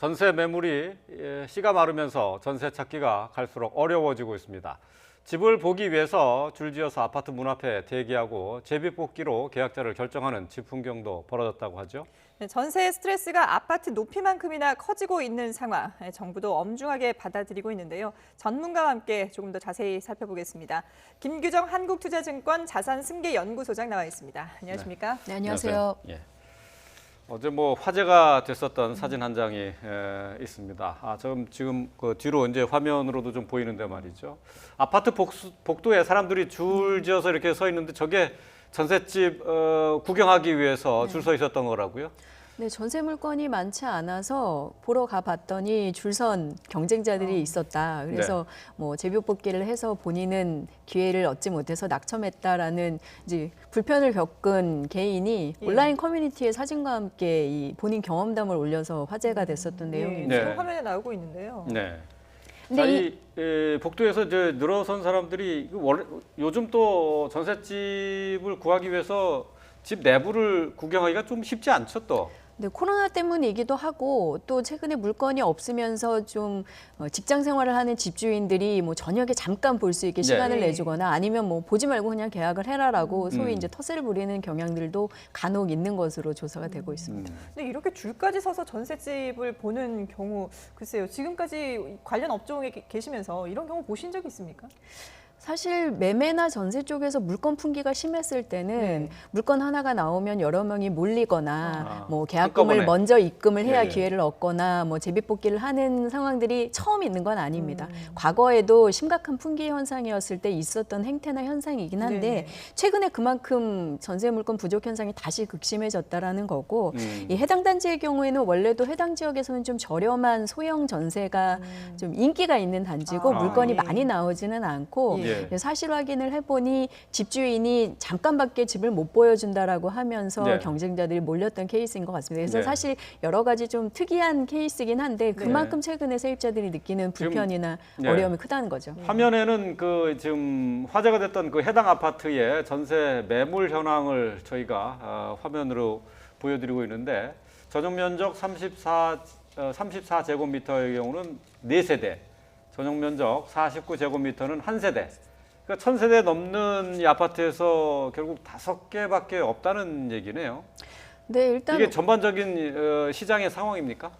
전세 매물이 씨가 마르면서 전세 찾기가 갈수록 어려워지고 있습니다. 집을 보기 위해서 줄지어서 아파트 문 앞에 대기하고 제비뽑기로 계약자를 결정하는 집 풍경도 벌어졌다고 하죠. 전세 스트레스가 아파트 높이만큼이나 커지고 있는 상황, 정부도 엄중하게 받아들이고 있는데요. 전문가와 함께 조금 더 자세히 살펴보겠습니다. 김규정 한국투자증권 자산승계연구소장 나와 있습니다. 안녕하십니까? 네, 안녕하세요. 예. 어제 화제가 됐었던 사진 한 장이 있습니다. 지금 그 뒤로 이제 화면으로도 좀 보이는데 말이죠. 아파트 복도에 사람들이 줄지어서 이렇게 서 있는데 저게 전셋집 구경하기 위해서 줄 서 있었던 거라고요? 네, 전세 물건이 많지 않아서 보러 가봤더니 줄선 경쟁자들이 있었다. 그래서 뭐 제비뽑기를 해서 본인은 기회를 얻지 못해서 낙첨했다라는 이제 불편을 겪은 개인이 온라인 커뮤니티에 사진과 함께 이 본인 경험담을 올려서 화제가 됐었던 내용입니다. 지금 화면에 나오고 있는데요. 네. 근데 자, 이 복도에서 이제 늘어선 사람들이 요즘 또 전셋집을 구하기 위해서 집 내부를 구경하기가 좀 쉽지 않죠, 또. 네, 코로나 때문이기도 하고 또 최근에 물건이 없으면서 좀 직장 생활을 하는 집주인들이 뭐 저녁에 잠깐 볼 수 있게 시간을 내주거나 아니면 뭐 보지 말고 그냥 계약을 해라라고 소위 이제 텃세를 부리는 경향들도 간혹 있는 것으로 조사가 되고 있습니다. 근데 이렇게 줄까지 서서 전셋집을 보는 경우, 글쎄요. 지금까지 관련 업종에 계시면서 이런 경우 보신 적 있습니까? 사실 매매나 전세 쪽에서 물건 풍기가 심했을 때는 물건 하나가 나오면 여러 명이 몰리거나 뭐 계약금을 한꺼번에. 먼저 입금을 해야 예. 기회를 얻거나 뭐 제비뽑기를 하는 상황들이 처음 있는 건 아닙니다. 과거에도 심각한 풍기 현상이었을 때 있었던 행태나 현상이긴 한데 최근에 그만큼 전세 물건 부족 현상이 다시 극심해졌다라는 거고 이 해당 단지의 경우에는 원래도 해당 지역에서는 좀 저렴한 소형 전세가 좀 인기가 있는 단지고 물건이 많이 나오지는 않고 사실 확인을 해보니 집주인이 잠깐밖에 집을 못 보여준다라고 하면서 경쟁자들이 몰렸던 케이스인 것 같습니다. 그래서 사실 여러 가지 좀 특이한 케이스긴 한데 그만큼 최근에 세입자들이 느끼는 불편이나 어려움이 크다는 거죠. 화면에는 그 지금 화제가 됐던 그 해당 아파트의 전세 매물 현황을 저희가 화면으로 보여드리고 있는데 전용 면적 34제곱미터의 경우는 4세대, 전용 면적 49제곱미터는 1세대. 그러니까 1000세대 넘는 이 아파트에서 결국 5개밖에 없다는 얘기네요. 네, 일단 이게 전반적인 시장의 상황입니까?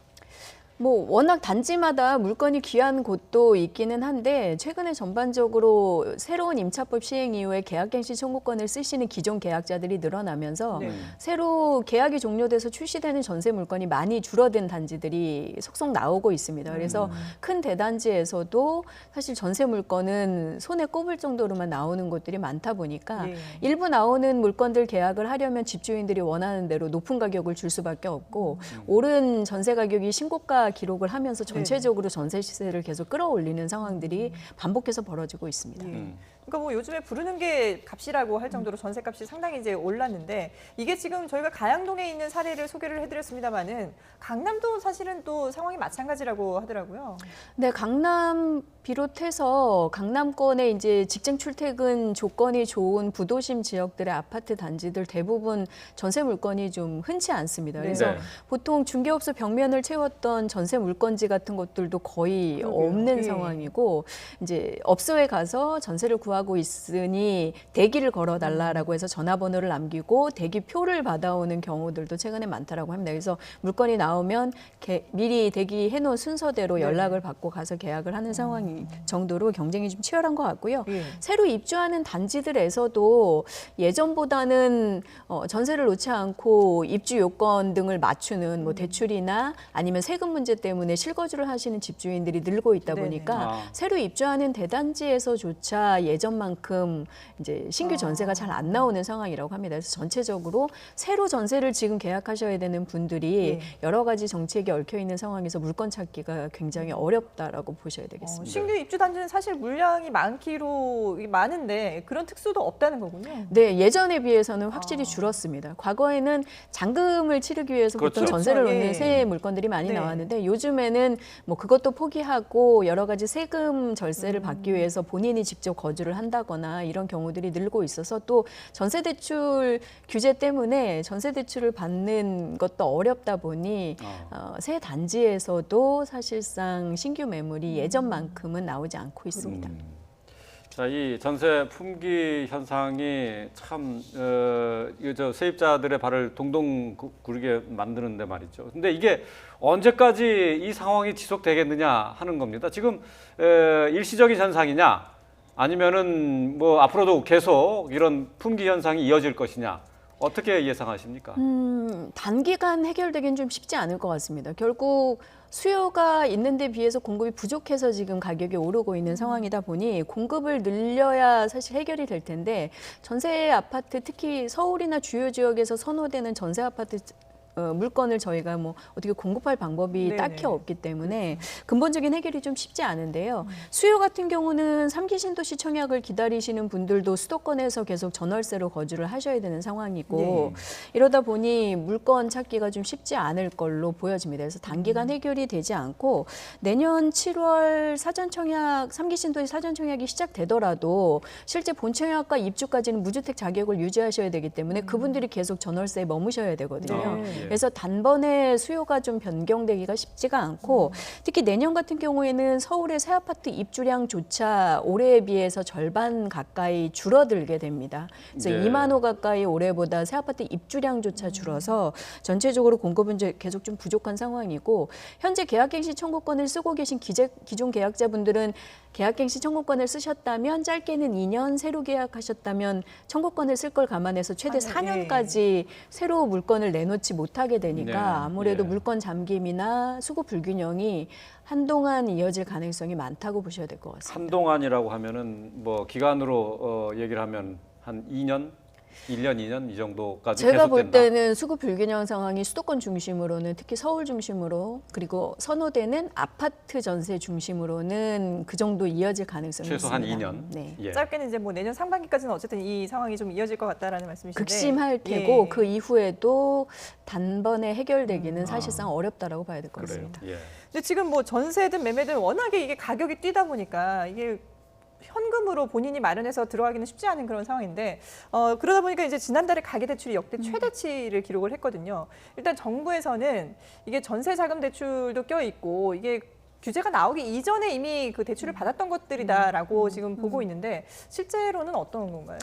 뭐 워낙 단지마다 물건이 귀한 곳도 있기는 한데 최근에 전반적으로 새로운 임차법 시행 이후에 계약갱신 청구권을 쓰시는 기존 계약자들이 늘어나면서 새로 계약이 종료돼서 출시되는 전세 물건이 많이 줄어든 단지들이 속속 나오고 있습니다. 그래서 큰 대단지에서도 사실 전세 물건은 손에 꼽을 정도로만 나오는 곳들이 많다 보니까 일부 나오는 물건들 계약을 하려면 집주인들이 원하는 대로 높은 가격을 줄 수밖에 없고 오른 전세 가격이 신고가 기록을 하면서 전체적으로 전세 시세를 계속 끌어올리는 상황들이 반복해서 벌어지고 있습니다. 그러니까 뭐 요즘에 부르는 게 값이라고 할 정도로 전세값이 상당히 이제 올랐는데 이게 지금 저희가 가양동에 있는 사례를 소개를 해드렸습니다만은 강남도 사실은 또 상황이 마찬가지라고 하더라고요. 네, 강남 비롯해서 강남권의 이제 직장 출퇴근 조건이 좋은 부도심 지역들의 아파트 단지들 대부분 전세 물건이 좀 흔치 않습니다. 그래서 보통 중개업소 벽면을 채웠던 전세 물건지 같은 것들도 거의 없는 상황이고 이제 업소에 가서 전세를 구하고 있으니 대기를 걸어달라라고 해서 전화번호를 남기고 대기표를 받아오는 경우들도 최근에 많다라고 합니다. 그래서 물건이 나오면 미리 대기해 놓은 순서대로 연락을 받고 가서 계약을 하는 상황이 정도로 경쟁이 좀 치열한 것 같고요. 새로 입주하는 단지들에서도 예전보다는 전세를 놓지 않고 입주 요건 등을 맞추는 뭐 대출이나 아니면 세금 문제 때문에 실거주를 하시는 집주인들이 늘고 있다 보니까 새로 입주하는 대단지에서조차 예전만큼 이제 신규 전세가 잘 안 나오는 상황이라고 합니다. 그래서 전체적으로 새로 전세를 지금 계약하셔야 되는 분들이 여러 가지 정책이 얽혀 있는 상황에서 물건 찾기가 굉장히 어렵다라고 보셔야 되겠습니다. 신규 입주 단지는 사실 물량이 많은데 그런 특수도 없다는 거군요. 네, 예전에 비해서는 확실히 줄었습니다. 과거에는 잔금을 치르기 위해서 보통 전세를 놓는 새 물건들이 많이 나왔는데 요즘에는 뭐 그것도 포기하고 여러 가지 세금 절세를 받기 위해서 본인이 직접 거주를 한다거나 이런 경우들이 늘고 있어서 또 전세대출 규제 때문에 전세대출을 받는 것도 어렵다 보니 새 단지에서도 사실상 신규 매물이 예전만큼은 나오지 않고 있습니다. 자, 이 전세 품귀 현상이 참 세입자들의 발을 동동 구르게 만드는데 말이죠. 근데 이게 언제까지 이 상황이 지속되겠느냐 하는 겁니다. 지금 일시적인 현상이냐, 아니면은 뭐 앞으로도 계속 이런 품귀 현상이 이어질 것이냐, 어떻게 예상하십니까? 단기간 해결되긴 좀 쉽지 않을 것 같습니다. 결국 수요가 있는데 비해서 공급이 부족해서 지금 가격이 오르고 있는 상황이다 보니 공급을 늘려야 사실 해결이 될 텐데, 전세 아파트, 특히 서울이나 주요 지역에서 선호되는 전세 아파트 물건을 저희가 뭐 어떻게 공급할 방법이 네네. 딱히 없기 때문에 근본적인 해결이 좀 쉽지 않은데요. 수요 같은 경우는 3기 신도시 청약을 기다리시는 분들도 수도권에서 계속 전월세로 거주를 하셔야 되는 상황이고, 이러다 보니 물건 찾기가 좀 쉽지 않을 걸로 보여집니다. 그래서 단기간 해결이 되지 않고 내년 7월 사전 청약, 3기 신도시 사전 청약이 시작되더라도 실제 본 청약과 입주까지는 무주택 자격을 유지하셔야 되기 때문에 그분들이 계속 전월세에 머무셔야 되거든요. 그래서 단번에 수요가 좀 변경되기가 쉽지가 않고, 특히 내년 같은 경우에는 서울의 새 아파트 입주량조차 올해에 비해서 절반 가까이 줄어들게 됩니다. 그래서 네. 2만 호 가까이 올해보다 새 아파트 입주량조차 줄어서 전체적으로 공급은 이제 계속 좀 부족한 상황이고, 현재 계약갱신 청구권을 쓰고 계신 기존 계약자분들은 계약갱신 청구권을 쓰셨다면 짧게는 2년, 새로 계약하셨다면 청구권을 쓸 걸 감안해서 최대 4년까지 새로 물건을 내놓지 못하게 되니까 네. 아무래도 예. 물건 잠김이나 수급 불균형이 한동안 이어질 가능성이 많다고 보셔야 될 것 같습니다. 한동안이라고 하면은 뭐 기간으로 얘기를 하면 한 2년, 1년, 2년 이 정도까지 제가 볼 계속된다. 때는 수급 불균형 상황이 수도권 중심으로는, 특히 서울 중심으로, 그리고 선호되는 아파트 전세 중심으로는 그 정도 이어질 가능성이 최소 한 있습니다. 2년. 네. 예. 짧게는 이제 뭐 내년 상반기까지는 어쨌든 이 상황이 좀 이어질 것 같다라는 말씀이신데, 극심할 테고 예. 그 이후에도 단번에 해결되기는 사실상 어렵다라고 봐야 될 것 그래요. 같습니다. 예. 근데 지금 뭐 전세든 매매든 워낙에 이게 가격이 뛰다 보니까 이게 현금으로 본인이 마련해서 들어가기는 쉽지 않은 그런 상황인데, 그러다 보니까 이제 지난달에 가계대출이 역대 최대치를 기록을 했거든요. 일단 정부에서는 이게 전세 자금 대출도 껴 있고 이게 규제가 나오기 이전에 이미 그 대출을 받았던 것들이다라고 지금 보고 있는데, 실제로는 어떤 건가요?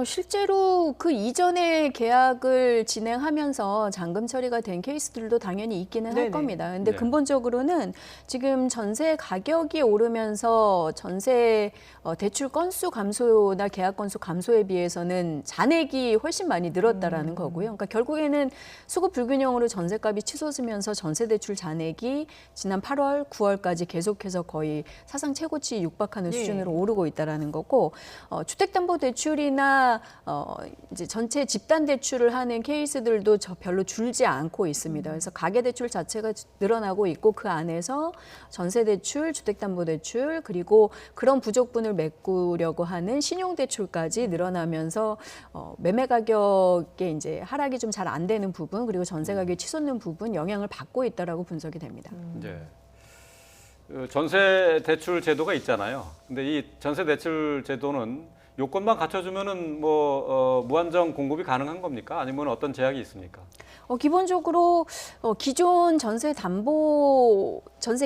실제로 그 이전에 계약을 진행하면서 잔금 처리가 된 케이스들도 당연히 있기는 네네. 할 겁니다. 근데 네. 근본적으로는 지금 전세 가격이 오르면서 전세 대출 건수 감소나 계약 건수 감소에 비해서는 잔액이 훨씬 많이 늘었다라는 거고요. 그러니까 결국에는 수급 불균형으로 전세값이 치솟으면서 전세 대출 잔액이 지난 8월, 9월까지 계속해서 거의 사상 최고치 육박하는 네. 수준으로 오르고 있다라는 거고, 주택담보대출이나 이제 전체 집단 대출을 하는 케이스들도 별로 줄지 않고 있습니다. 그래서 가계대출 자체가 늘어나고 있고, 그 안에서 전세대출, 주택담보대출, 그리고 그런 부족분을 메꾸려고 하는 신용대출까지 늘어나면서 매매 가격에 이제 하락이 좀 잘 안 되는 부분, 그리고 전세 가격이 치솟는 부분 영향을 받고 있다라고 분석이 됩니다. 이제 전세 대출 제도가 있잖아요. 근데 이 전세 대출 제도는 요건만 갖춰주면은 뭐 무한정 공급이 가능한 겁니까? 아니면 어떤 제약이 있습니까? 기본적으로 기존 전세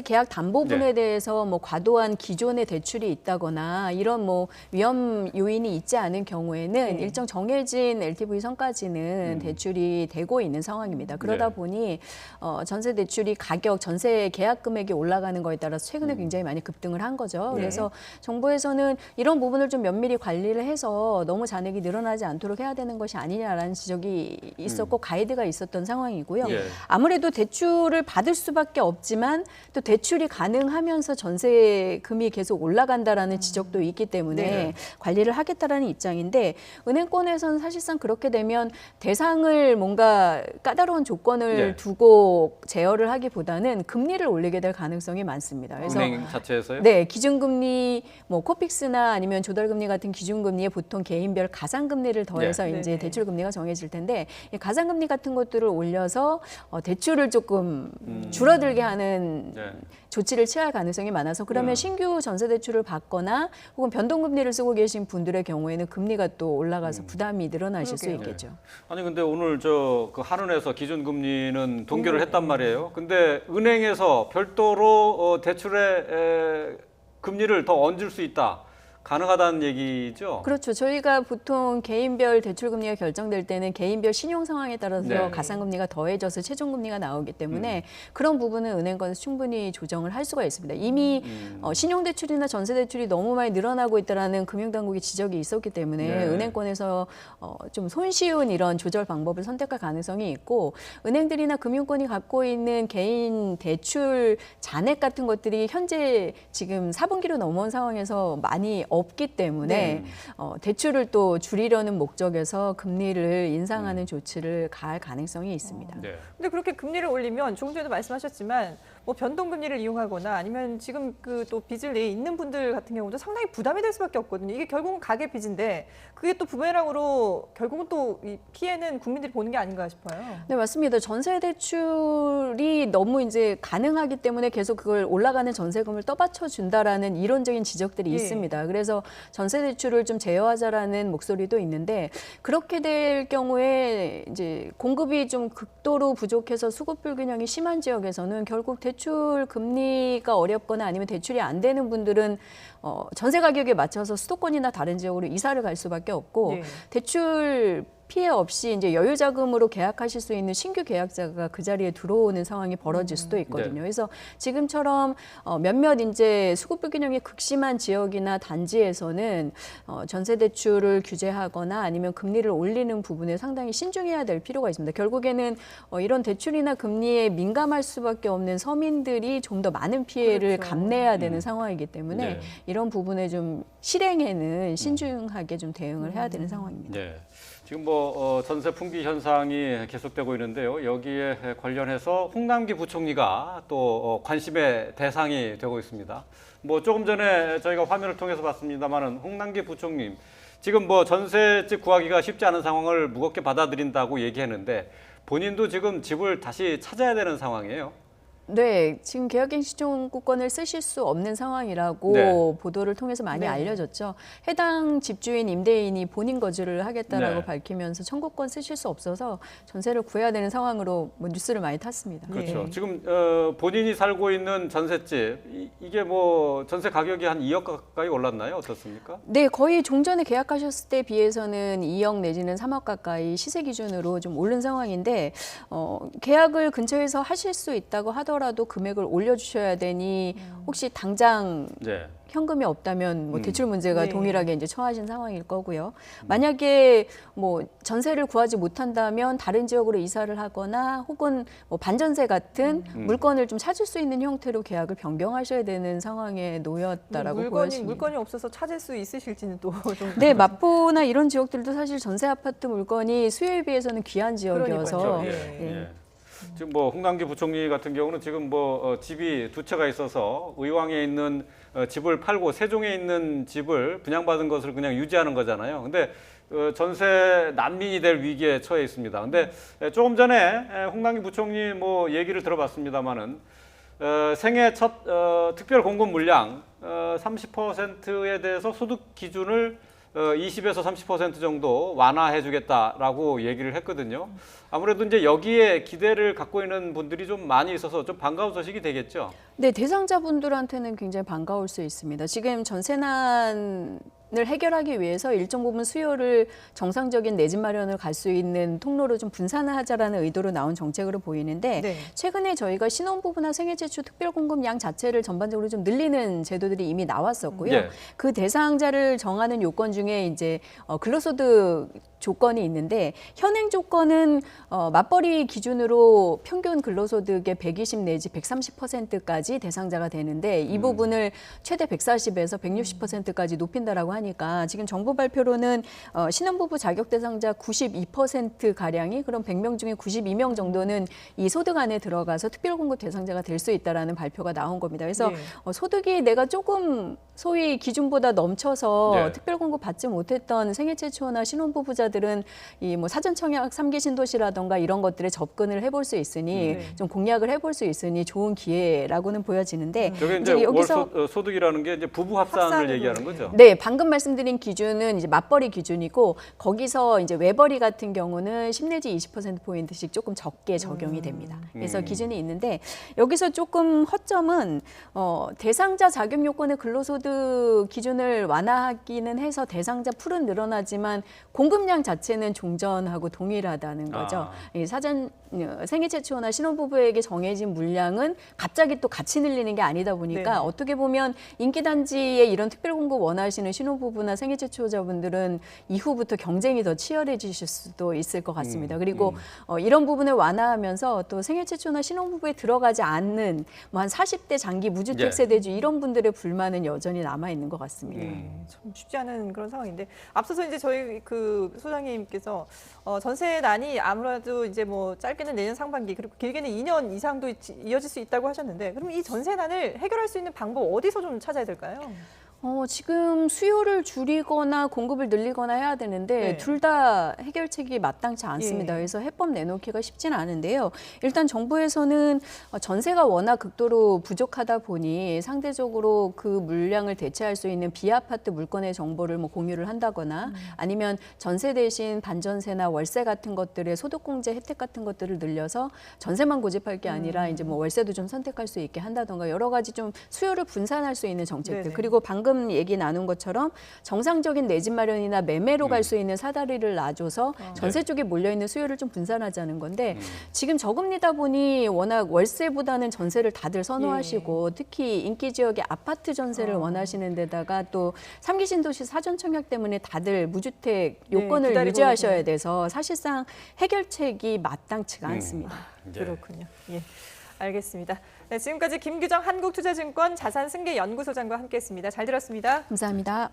계약 담보분에 네. 대해서 뭐 과도한 기존의 대출이 있다거나 이런 뭐 위험 요인이 있지 않은 경우에는 일정 정해진 LTV 선까지는 대출이 되고 있는 상황입니다. 그러다 네. 보니 전세 대출이 전세 계약 금액이 올라가는 거에 따라서 최근에 굉장히 많이 급등을 한 거죠. 네. 그래서 정부에서는 이런 부분을 좀 면밀히 관리를 해서 너무 잔액이 늘어나지 않도록 해야 되는 것이 아니냐라는 지적이 있었고 가이드가 있었던 상황이고요. 예. 아무래도 대출을 받을 수밖에 없지만 또 대출이 가능하면서 전세금이 계속 올라간다라는 지적도 있기 때문에 네. 관리를 하겠다라는 입장인데, 은행권에서는 사실상 그렇게 되면 대상을 뭔가 까다로운 조건을 네. 두고 제어를 하기보다는 금리를 올리게 될 가능성이 많습니다. 그래서 은행 자체에서요? 네, 기준금리, 뭐 코픽스나 아니면 조달금리 같은 기준금리에 보통 개인별 가상금리를 더해서 네. 이제 네네. 대출금리가 정해질 텐데, 이 가상금리 같은 것들을 올려서 대출을 조금 줄어들게 하는 네. 조치를 취할 가능성이 많아서 그러면 신규 전세 대출을 받거나 혹은 변동금리를 쓰고 계신 분들의 경우에는 금리가 또 올라가서 부담이 늘어나실 수 그러게요. 있겠죠. 아니 근데 오늘 그 한은에서 기준금리는 동결을 했단 말이에요. 근데 은행에서 별도로 대출의 금리를 더 얹을 수 있다. 가능하다는 얘기죠. 그렇죠. 저희가 보통 개인별 대출 금리가 결정될 때는 개인별 신용 상황에 따라서 네. 가산금리가 더해져서 최종 금리가 나오기 때문에 그런 부분은 은행권에서 충분히 조정을 할 수가 있습니다. 이미 신용 대출이나 전세 대출이 너무 많이 늘어나고 있다라는 금융당국의 지적이 있었기 때문에 네. 은행권에서 좀 손쉬운 이런 조절 방법을 선택할 가능성이 있고 은행들이나 금융권이 갖고 있는 개인 대출 잔액 같은 것들이 현재 지금 4분기로 넘어온 상황에서 많이 없기 때문에 대출을 또 줄이려는 목적에서 금리를 인상하는 조치를 가할 가능성이 있습니다. 네. 근데 그렇게 금리를 올리면 조금 전에도 말씀하셨지만 뭐 변동금리를 이용하거나 아니면 지금 그 또 빚을 내 있는 분들 같은 경우도 상당히 부담이 될 수밖에 없거든요. 이게 결국은 가계 빚인데 그게 또 부메랑으로 결국은 또 이 피해는 국민들이 보는 게 아닌가 싶어요. 네, 맞습니다. 전세 대출이 너무 이제 가능하기 때문에 계속 그걸 올라가는 전세금을 떠받쳐 준다라는 이론적인 지적들이 예. 있습니다. 그래서 전세 대출을 좀 제어하자라는 목소리도 있는데 그렇게 될 경우에 이제 공급이 좀 극도로 부족해서 수급 불균형이 심한 지역에서는 결국 대출 금리가 어렵거나 아니면 대출이 안 되는 분들은 전세 가격에 맞춰서 수도권이나 다른 지역으로 이사를 갈 수밖에 없고 예. 대출 피해 없이 이제 여유 자금으로 계약하실 수 있는 신규 계약자가 그 자리에 들어오는 상황이 벌어질 수도 있거든요. 네. 그래서 지금처럼 몇몇 이제 수급 불균형이 극심한 지역이나 단지에서는 전세 대출을 규제하거나 아니면 금리를 올리는 부분에 상당히 신중해야 될 필요가 있습니다. 결국에는 이런 대출이나 금리에 민감할 수밖에 없는 서민들이 좀 더 많은 피해를 그렇죠. 감내해야 되는 상황이기 때문에 네. 이런 부분에 좀 실행에는 신중하게 좀 대응을 해야 되는 상황입니다. 네. 지금 뭐 전세 풍기 현상이 계속되고 있는데요. 여기에 관련해서 홍남기 부총리가 또 관심의 대상이 되고 있습니다. 뭐 조금 전에 저희가 화면을 통해서 봤습니다만은 홍남기 부총리 지금 뭐 전세집 구하기가 쉽지 않은 상황을 무겁게 받아들인다고 얘기했는데 본인도 지금 집을 다시 찾아야 되는 상황이에요. 네, 지금 계약갱신 청구권을 쓰실 수 없는 상황이라고 네. 보도를 통해서 많이 네. 알려졌죠. 해당 집주인 임대인이 본인 거주를 하겠다라고 네. 밝히면서 청구권 쓰실 수 없어서 전세를 구해야 되는 상황으로 뭐 뉴스를 많이 탔습니다. 그렇죠. 네. 지금 본인이 살고 있는 전셋집 이게 뭐 전세 가격이 한 2억 가까이 올랐나요? 어떻습니까? 네, 거의 종전에 계약하셨을 때 비해서는 2억 내지는 3억 가까이 시세 기준으로 좀 오른 상황인데 계약을 근처에서 하실 수 있다고 하더라도 금액을 올려주셔야 되니 혹시 당장 네. 현금이 없다면 뭐 대출 문제가 네. 동일하게 이제 처하신 상황일 거고요. 만약에 뭐 전세를 구하지 못한다면 다른 지역으로 이사를 하거나 혹은 뭐 반전세 같은 물건을 좀 찾을 수 있는 형태로 계약을 변경하셔야 되는 상황에 놓였다라고 보여집니다. 물건이 없어서 찾을 수 있으실지는 또 좀. 네, 마포나 이런 지역들도 사실 전세 아파트 물건이 수요에 비해서는 귀한 지역이어서 그러니까요. 예. 지금 뭐 홍남기 부총리 같은 경우는 지금 뭐 집이 두 채가 있어서 의왕에 있는 집을 팔고 세종에 있는 집을 분양받은 것을 그냥 유지하는 거잖아요. 근데 전세 난민이 될 위기에 처해 있습니다. 근데 조금 전에 홍남기 부총리 뭐 얘기를 들어봤습니다마는 생애 첫 특별 공급 물량 30%에 대해서 소득 기준을 20에서 30% 정도 완화해 주겠다라고 얘기를 했거든요. 아무래도 이제 여기에 기대를 갖고 있는 분들이 좀 많이 있어서 좀 반가운 소식이 되겠죠. 네, 대상자분들한테는 굉장히 반가울 수 있습니다. 지금 전세난을 해결하기 위해서 일정 부분 수요를 정상적인 내 집 마련을 갈 수 있는 통로로 좀 분산하자라는 의도로 나온 정책으로 보이는데 네. 최근에 저희가 신혼부부나 생애최초 특별공급량 자체를 전반적으로 좀 늘리는 제도들이 이미 나왔었고요. 네. 그 대상자를 정하는 요건 중에 이제 근로소득 조건이 있는데 현행 조건은 맞벌이 기준으로 평균 근로소득의 120 내지 130%까지 대상자가 되는데 이 부분을 최대 140에서 160%까지 높인다라고 하니까 지금 정부 발표로는 신혼부부 자격 대상자 92% 가량이 그럼 100명 중에 92명 정도는 이 소득 안에 들어가서 특별공급 대상자가 될 수 있다라는 발표가 나온 겁니다. 그래서 네. 소득이 내가 조금 소위 기준보다 넘쳐서 네. 특별공급 받지 못했던 생애 최초나 신혼부부자들은 이 뭐 사전 청약 3기 신도시라던가 이런 것들에 접근을 해볼 수 있으니 네. 좀 공략을 해볼 수 있으니 좋은 기회라고는 보여지는데 저게 이제 소득이라는 게 이제 부부 합산을 합산으로. 얘기하는 거죠. 네, 방금 말씀드린 기준은 이제 맞벌이 기준이고 거기서 이제 외벌이 같은 경우는 10 내지 20%포인트씩 조금 적게 적용이 됩니다. 그래서 기준이 있는데 여기서 조금 허점은 대상자 자격 요건의 근로소득 기준을 완화하기는 해서 대상자 풀은 늘어나지만 공급량 자체는 종전하고 동일하다는 거죠. 이 사전 생애 최초나 신혼부부에게 정해진 물량은 갑자기 또 같이 늘리는 게 아니다 보니까 네네. 어떻게 보면 인기단지에 이런 특별공급 원하시는 신혼부부나 생애 최초자분들은 이후부터 경쟁이 더 치열해지실 수도 있을 것 같습니다. 그리고 이런 부분을 완화하면서 또 생애 최초나 신혼부부에 들어가지 않는 뭐 한 40대 장기 무주택 예. 세대주 이런 분들의 불만은 여전히 남아 있는 것 같습니다. 참 쉽지 않은 그런 상황인데 앞서서 이제 저희 그 소장님께서 전세난이 아무래도 이제 뭐 짧게는 내년 상반기 그리고 길게는 2년 이상도 이어질 수 있다고 하셨는데 그럼 이 전세난을 해결할 수 있는 방법 어디서 좀 찾아야 될까요? 지금 수요를 줄이거나 공급을 늘리거나 해야 되는데 네. 둘 다 해결책이 마땅치 않습니다. 예. 그래서 해법 내놓기가 쉽지는 않은데요. 일단 정부에서는 전세가 워낙 극도로 부족하다 보니 상대적으로 그 물량을 대체할 수 있는 비아파트 물건의 정보를 뭐 공유를 한다거나 아니면 전세 대신 반전세나 월세 같은 것들의 소득공제 혜택 같은 것들을 늘려서 전세만 고집할 게 아니라 이제 뭐 월세도 좀 선택할 수 있게 한다던가 여러 가지 좀 수요를 분산할 수 있는 정책들 네네. 그리고 방금 얘기 나눈 것처럼 정상적인 내 집 마련이나 매매로 갈 수 있는 사다리를 놔줘서 전세 쪽에 몰려있는 수요를 좀 분산하자는 건데 지금 저금리다 보니 워낙 월세보다는 전세를 다들 선호하시고 특히 인기 지역의 아파트 전세를 원하시는 데다가 또 3기 신도시 사전 청약 때문에 다들 무주택 요건을 기다리고 유지하셔야 계세요. 돼서 사실상 해결책이 마땅치가 않습니다. 그렇군요. 예. 알겠습니다. 네, 지금까지 김규정 한국투자증권 자산승계연구소장과 함께했습니다. 잘 들었습니다. 감사합니다.